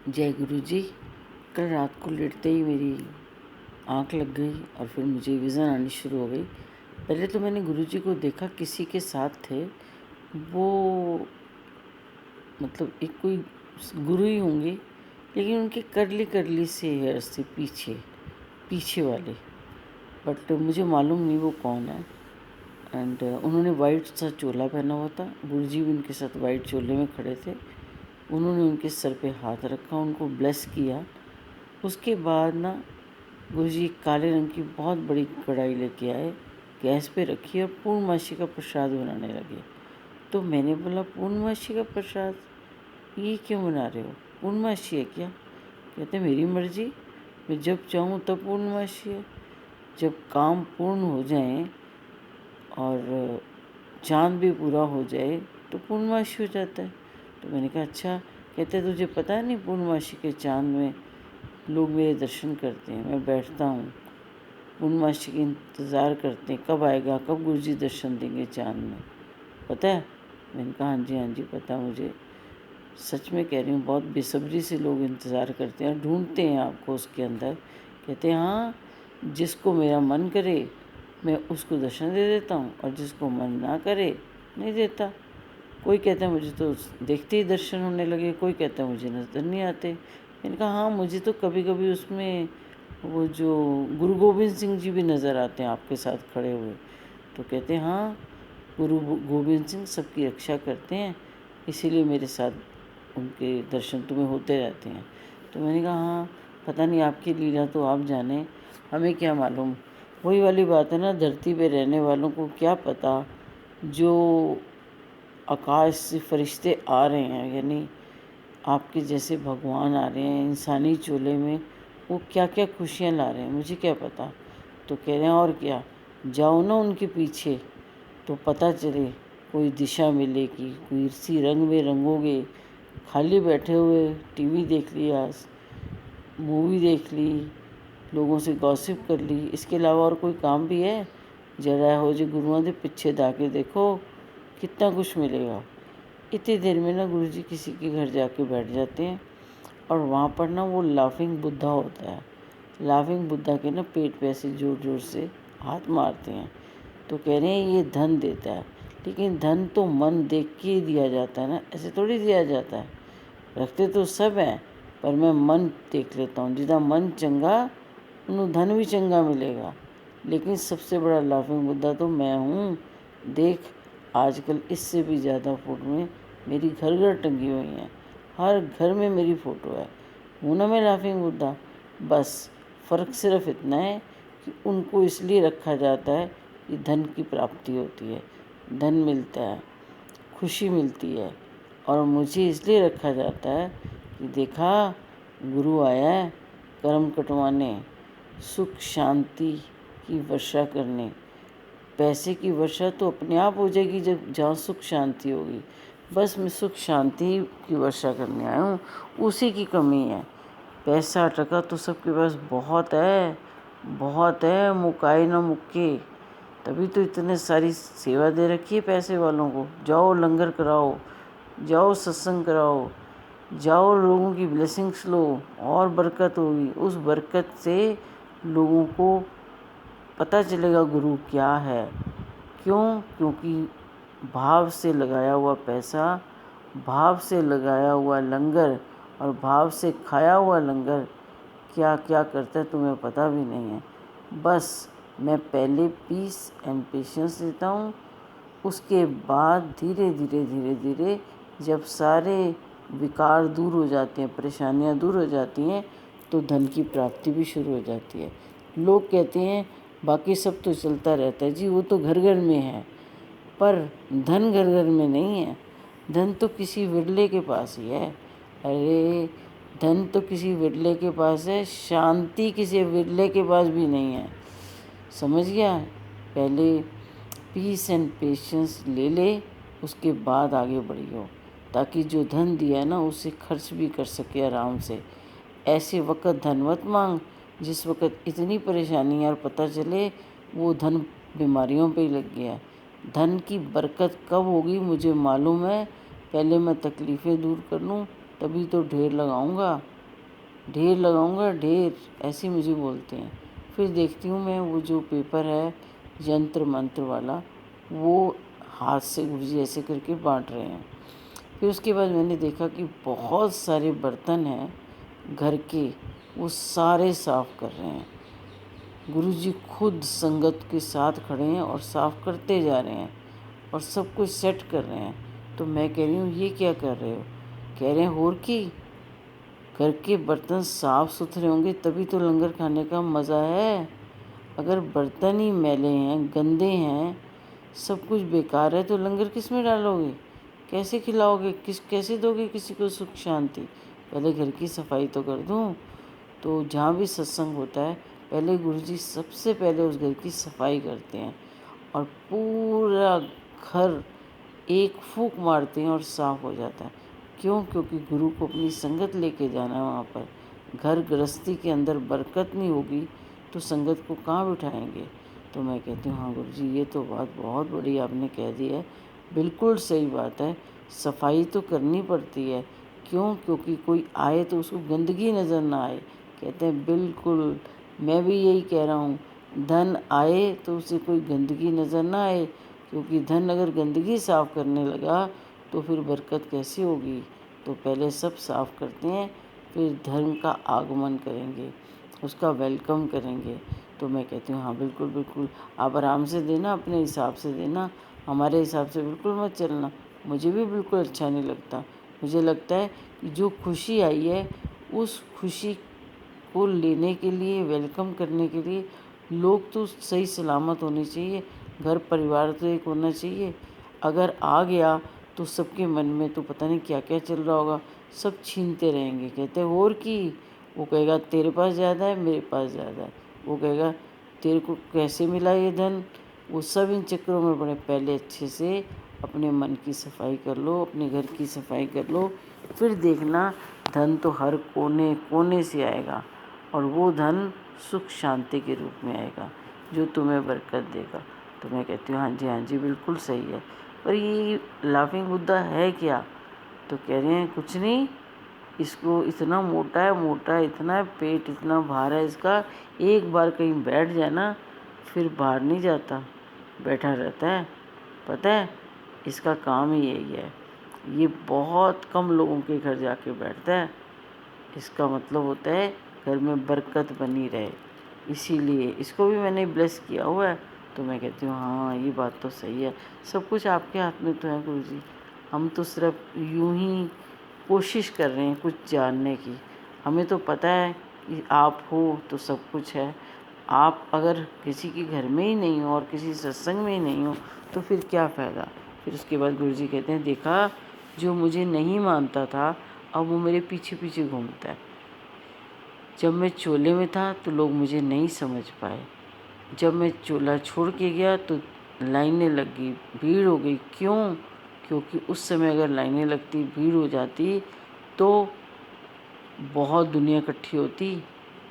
जय गुरु जी। कल रात को लेटते ही मेरी आँख लग गई और फिर मुझे विज़न आनी शुरू हो गई। पहले तो मैंने गुरु जी को देखा किसी के साथ थे, वो मतलब एक कोई गुरु ही होंगे, लेकिन उनके कर्ली कर्ली से हेयर्स थे पीछे पीछे वाले, बट मुझे मालूम नहीं वो कौन है। एंड उन्होंने वाइट सा चोला पहना हुआ था। गुरु जी भी उनके साथ वाइट चोले में खड़े थे। उन्होंने उनके सर पे हाथ रखा, उनको ब्लेस किया। उसके बाद ना गुरुजी काले रंग की बहुत बड़ी कढ़ाई लेके आए, गैस पे रखी और पूर्णमासी का प्रसाद बनाने लगे। तो मैंने बोला, पूर्णमासी का प्रसाद ये क्यों बना रहे हो? पूर्णमासी है क्या? कहते मेरी मर्जी, मैं जब चाहूँ तब पूर्णमासी है। जब काम पूर्ण हो जाए और चाँद भी पूरा हो जाए तो पूर्णमासी हो जाता है। तो मैंने कहा अच्छा। कहते तुझे पता है नहीं, पूर्णमासी के चाँद में लोग मेरे दर्शन करते हैं, मैं बैठता हूँ, पूर्णमासी का इंतज़ार करते हैं कब आएगा, कब गुरुजी दर्शन देंगे चाँद में, पता है? मैंने कहा हाँ जी पता मुझे। सच में कह रही हूँ, बहुत बेसब्री से लोग इंतज़ार करते हैं, ढूंढते हैं आपको उसके अंदर। कहते हैं हाँ, जिसको मेरा मन करे मैं उसको दर्शन दे देता हूँ और जिसको मन ना करे नहीं देता। कोई कहता है मुझे तो देखते ही दर्शन होने लगे, कोई कहता है मुझे नज़र नहीं आते। मैंने कहा हाँ, मुझे तो कभी कभी उसमें वो जो गुरु गोविंद सिंह जी भी नज़र आते हैं आपके साथ खड़े हुए। तो कहते हैं हाँ, गुरु गोविंद सिंह सबकी रक्षा करते हैं, इसीलिए मेरे साथ उनके दर्शन तुम्हें होते रहते हैं। तो मैंने कहा हाँ, पता नहीं आपकी लीला तो आप जाने, हमें क्या मालूम। वही वाली बात है ना, धरती पे रहने वालों को क्या पता जो आकाश से फरिश्ते आ रहे हैं, यानी आपके जैसे भगवान आ रहे हैं इंसानी चोले में, वो क्या क्या खुशियाँ ला रहे हैं, मुझे क्या पता। तो कह रहे हैं और क्या, जाओ ना उनके पीछे तो पता चले, कोई दिशा मिलेगी, कोई इसी रंग में रंगोगे। खाली बैठे हुए टीवी देख लिया, मूवी देख ली, लोगों से गॉसिप कर ली, इसके अलावा और कोई काम भी है? जरा हो जो गुरुओं के पीछे जाके देखो, कितना कुछ मिलेगा। इतनी देर में ना गुरुजी किसी के घर जाके बैठ जाते हैं और वहाँ पर ना वो लाफिंग बुद्धा होता है। लाफिंग बुद्धा के ना पेट पे ऐसे जोर जोर से हाथ मारते हैं। तो कह रहे हैं ये धन देता है, लेकिन धन तो मन देख के ही दिया जाता है ना, ऐसे थोड़ी दिया जाता है। रखते तो सब हैं, पर मैं मन देख लेता हूँ, जिदा मन चंगा उन्हें धन भी चंगा मिलेगा। लेकिन सबसे बड़ा लाफिंग बुद्धा तो मैं हूँ। देख, आजकल इससे भी ज़्यादा फोटोएँ मेरी घर घर टंगी हुई हैं, हर घर में मेरी फ़ोटो है। हूँ ना मैं लाफिंग बुद्धा। बस फ़र्क सिर्फ इतना है कि उनको इसलिए रखा जाता है कि धन की प्राप्ति होती है, धन मिलता है, खुशी मिलती है। और मुझे इसलिए रखा जाता है कि देखा, गुरु आया है कर्म कटवाने, सुख शांति की वर्षा करने। पैसे की वर्षा तो अपने आप हो जाएगी जब जहाँ सुख शांति होगी। बस मैं सुख शांति की वर्षा करने आया हूँ, उसी की कमी है। पैसा टका तो सबके पास बहुत है, बहुत है, मुकाए ना मुक्के। तभी तो इतने सारी सेवा दे रखी है पैसे वालों को। जाओ लंगर कराओ, जाओ सत्संग कराओ, जाओ लोगों की ब्लेसिंग्स लो और बरकत होगी। उस बरकत से लोगों को पता चलेगा गुरु क्या है। क्यों? क्योंकि भाव से लगाया हुआ पैसा, भाव से लगाया हुआ लंगर और भाव से खाया हुआ लंगर क्या क्या करता है तुम्हें पता भी नहीं है। बस मैं पहले पीस एंड पेशेंस देता हूँ, उसके बाद धीरे धीरे धीरे धीरे जब सारे विकार दूर हो जाते हैं, परेशानियाँ दूर हो जाती हैं, तो धन की प्राप्ति भी शुरू हो जाती है। लोग कहते हैं बाकी सब तो चलता रहता है। जी, वो तो घर घर में है, पर धन घर घर में नहीं है। धन तो किसी विरले के पास ही है। अरे, धन तो किसी विरले के पास है, शांति किसी विरले के पास भी नहीं है। समझ गया? पहले पीस एंड पेशेंस ले ले, उसके बाद आगे बढ़ियो, ताकि जो धन दिया है ना उसे खर्च भी कर सके आराम से। ऐसे वक्त धन मत मांग जिस वक्त इतनी परेशानी है और पता चले वो धन बीमारियों पे ही लग गया। धन की बरकत कब होगी मुझे मालूम है। पहले मैं तकलीफ़ें दूर कर लूँ, तभी तो ढेर लगाऊंगा, ढेर लगाऊंगा, ढेर, ऐसे मुझे बोलते हैं। फिर देखती हूँ मैं वो जो पेपर है यंत्र मंत्र वाला, वो हाथ से गुरुजी ऐसे करके बांट रहे हैं। फिर उसके बाद मैंने देखा कि बहुत सारे बर्तन हैं घर के, वो सारे साफ़ कर रहे हैं। गुरुजी खुद संगत के साथ खड़े हैं और साफ़ करते जा रहे हैं और सब कुछ सेट कर रहे हैं। तो मैं कह रही हूँ ये क्या कर रहे हो? कह रहे हैं और की घर के बर्तन साफ़ सुथरे होंगे तभी तो लंगर खाने का मज़ा है। अगर बर्तन ही मैले हैं, गंदे हैं, सब कुछ बेकार है, तो लंगर किस में डालोगे? कैसे खिलाओगे? कैसे दोगे किसी को सुख शांति? पहले घर की सफाई तो कर दूँ। तो जहाँ भी सत्संग होता है, पहले गुरुजी सबसे पहले उस घर की सफाई करते हैं और पूरा घर एक फूंक मारते हैं और साफ़ हो जाता है। क्यों? क्योंकि गुरु को अपनी संगत लेके जाना है वहाँ पर। घर गृहस्थी के अंदर बरकत नहीं होगी तो संगत को कहाँ बिठाएंगे? तो मैं कहती हूँ हाँ गुरुजी, ये तो बात बहुत बड़ी आपने कह दी है, बिल्कुल सही बात है। सफाई तो करनी पड़ती है। क्यों? क्योंकि कोई आए तो उसको गंदगी नज़र ना आए। कहते हैं बिल्कुल, मैं भी यही कह रहा हूँ, धन आए तो उसे कोई गंदगी नज़र ना आए, क्योंकि धन अगर गंदगी साफ़ करने लगा तो फिर बरकत कैसी होगी? तो पहले सब साफ़ करते हैं, फिर धर्म का आगमन करेंगे, उसका वेलकम करेंगे। तो मैं कहती हूँ हाँ बिल्कुल बिल्कुल, आप आराम से देना, अपने हिसाब से देना, हमारे हिसाब से बिल्कुल मत चलना। मुझे भी बिल्कुल अच्छा नहीं लगता। मुझे लगता है कि जो खुशी आई है उस खुशी को लेने के लिए, वेलकम करने के लिए लोग तो सही सलामत होने चाहिए, घर परिवार तो एक होना चाहिए। अगर आ गया तो सबके मन में तो पता नहीं क्या क्या चल रहा होगा, सब छीनते रहेंगे। कहते हैं और की, वो कहेगा तेरे पास ज़्यादा है, मेरे पास ज़्यादा है, वो कहेगा तेरे को कैसे मिला ये धन। वो सब इन चक्करों में पड़े। पहले अच्छे से अपने मन की सफाई कर लो, अपने घर की सफाई कर लो, फिर देखना धन तो हर कोने कोने से आएगा और वो धन सुख शांति के रूप में आएगा जो तुम्हें बरकत देगा। तो मैं कहती हूँ हाँ जी बिल्कुल सही है। पर ये लाफिंग बुद्धा है क्या? तो कह रहे हैं कुछ नहीं, इसको इतना मोटा है, इतना है, पेट इतना भार है इसका, एक बार कहीं बैठ जाए ना फिर बाहर नहीं जाता, बैठा रहता है। पता है इसका काम ही यही है। ये बहुत कम लोगों के घर जाके बैठता है। इसका मतलब होता है घर में बरकत बनी रहे, इसीलिए इसको भी मैंने ब्लेस किया हुआ है। तो मैं कहती हूँ हाँ ये बात तो सही है, सब कुछ आपके हाथ में तो है गुरुजी। हम तो सिर्फ यूं ही कोशिश कर रहे हैं कुछ जानने की। हमें तो पता है कि आप हो तो सब कुछ है। आप अगर किसी के घर में ही नहीं हो और किसी सत्संग में ही नहीं हो तो फिर क्या फ़ायदा? फिर उसके बाद गुरुजी कहते हैं देखा, जो मुझे नहीं मानता था अब वो मेरे पीछे पीछे घूमता है। जब मैं चोले में था तो लोग मुझे नहीं समझ पाए, जब मैं चोला छोड़ के गया तो लाइनें लग गई, भीड़ हो गई। क्यों? क्योंकि उस समय अगर लाइनें लगती, भीड़ हो जाती तो बहुत दुनिया इकट्ठी होती,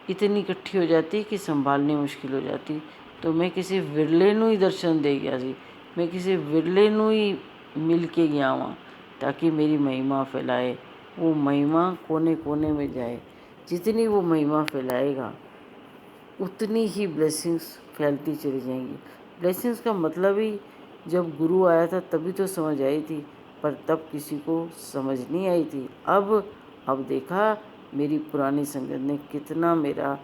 इतनी इकट्ठी हो जाती कि संभालनी मुश्किल हो जाती। तो मैं किसी विरले नूं ही दर्शन दे गया जी, मैं किसी विरले नूं ही मिल के गया वहाँ, ताकि मेरी महिमा फैलाए। वो महिमा कोने कोने में जाए, जितनी वो महिमा फैलाएगा उतनी ही ब्लेसिंग्स फैलती चली जाएंगी। ब्लेसिंग्स का मतलब ही जब गुरु आया था तभी तो समझ आई थी, पर तब किसी को समझ नहीं आई थी। अब देखा मेरी पुरानी संगत ने कितना मेरा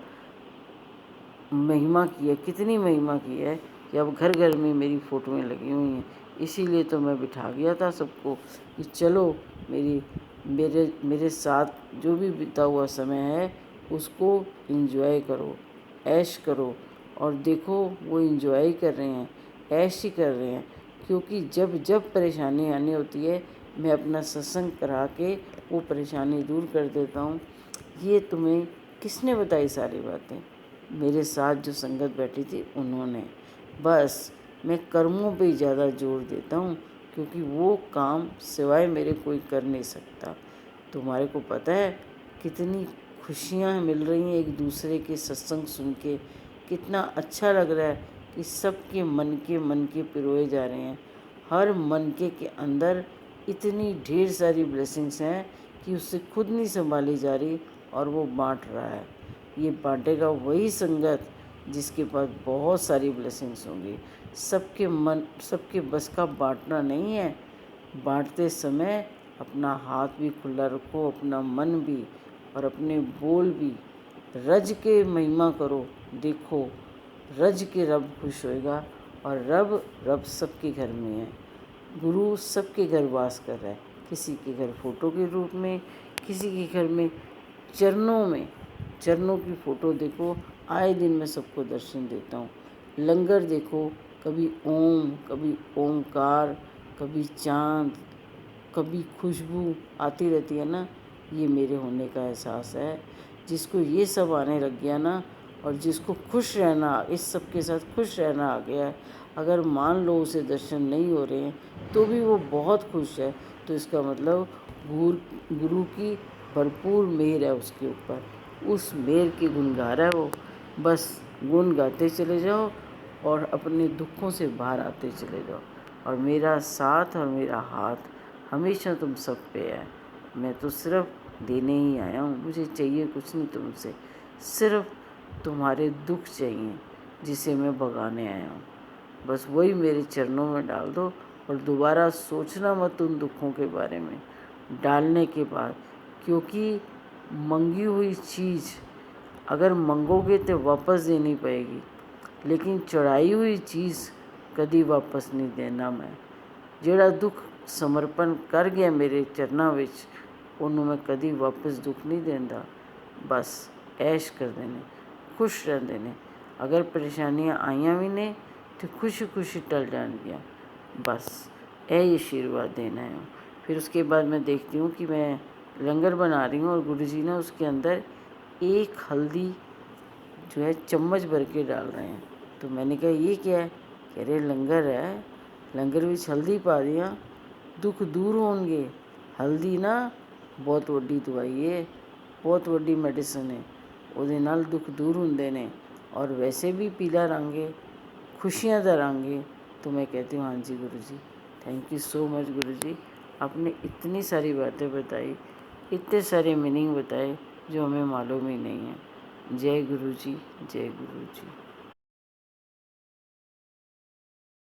महिमा की है, कितनी महिमा की है कि अब घर घर में मेरी फ़ोटोएँ लगी हुई हैं। इसीलिए तो मैं बिठा गया था सबको कि चलो मेरे साथ जो भी बीता हुआ समय है उसको एंजॉय करो, ऐश करो। और देखो वो एंजॉय कर रहे हैं, ऐश ही कर रहे हैं, क्योंकि जब जब परेशानी आनी होती है मैं अपना सत्संग करा के वो परेशानी दूर कर देता हूँ। ये तुम्हें किसने बताई सारी बातें? मेरे साथ जो संगत बैठी थी उन्होंने। बस मैं कर्मों पे ही ज़्यादा जोर देता हूँ, क्योंकि वो काम सिवाय मेरे कोई कर नहीं सकता। तुम्हारे को पता है कितनी खुशियाँ मिल रही हैं एक दूसरे के सत्संग सुन के, कितना अच्छा लग रहा है कि सबके मन के पिरोए जा रहे हैं। हर मन के अंदर इतनी ढेर सारी ब्लेसिंग्स हैं कि उससे खुद नहीं संभाली जा रही और वो बांट रहा है। ये बांटेगा वही संगत जिसके पास बहुत सारी ब्लेसिंग्स होंगी। सबके बस का बांटना नहीं है। बांटते समय अपना हाथ भी खुला रखो, अपना मन भी और अपने बोल भी। रज के महिमा करो, देखो रज के रब खुश होएगा। और रब सबके घर में है। गुरु सबके घर वास कर रहा है, किसी के घर फोटो के रूप में, किसी के घर में चरणों की फ़ोटो देखो। आए दिन मैं सबको दर्शन देता हूँ। लंगर देखो, कभी ओम, कभी ओमकार, कभी चाँद, कभी खुशबू आती रहती है ना। ये मेरे होने का एहसास है। जिसको ये सब आने लग गया ना, और जिसको खुश रहना, इस सब के साथ खुश रहना आ गया है, अगर मान लो उसे दर्शन नहीं हो रहे हैं तो भी वो बहुत खुश है, तो इसका मतलब गुरु की भरपूर मेहर है उसके ऊपर। उस मेहर के गुण गा रहा है वो। बस गुण गाते चले जाओ और अपने दुखों से बाहर आते चले जाओ। और मेरा साथ और मेरा हाथ हमेशा तुम सब पे है। मैं तो सिर्फ देने ही आया हूँ, मुझे चाहिए कुछ नहीं तुमसे, सिर्फ तुम्हारे दुख चाहिए जिसे मैं भगाने आया हूँ। बस वही मेरे चरणों में डाल दो और दोबारा सोचना मत उन दुखों के बारे में डालने के बाद। क्योंकि मंगी हुई चीज़ अगर मंगोगे तो वापस देनी पड़ेगी, लेकिन चढ़ाई हुई चीज़ कभी वापस नहीं देना। मैं ਜਿਹੜਾ दुख समर्पण कर गया मेरे चरणों ਵਿੱਚ, ਉਹਨੂੰ मैं कभी वापस दुख नहीं देंदा। बस ऐश करते ने, खुश रहते ने। अगर परेशानियां आईयां भी ने तो खुशी खुशी टल जाएंगियां। बस यही आशीर्वाद देना है। फिर उसके बाद मैं देखती हूँ कि मैं लंगर बना रही हूँ और गुरुजी ने उसके अंदर एक हल्दी जो है चम्मच भर के डाल रहे हैं। तो मैंने कहा ये क्या है? कह रहे लंगर है, लंगर में हल्दी पा दिया, दुख दूर होंगे। हल्दी ना बहुत वड्डी दवाई है, बहुत वड्डी मैडिसन है। ਉਹਦੇ ਨਾਲ दुख दूर होंगे ने। और वैसे भी पीला रंग है, खुशियाँ का रंग है। तो मैं कहती हूँ हाँ जी गुरु जी, थैंक यू सो मच गुरु जी। आपने इतनी सारी बातें बताई, इतने सारे मीनिंग बताए जो हमें मालूम ही नहीं है। जय गुरु जी, जय गुरु जी।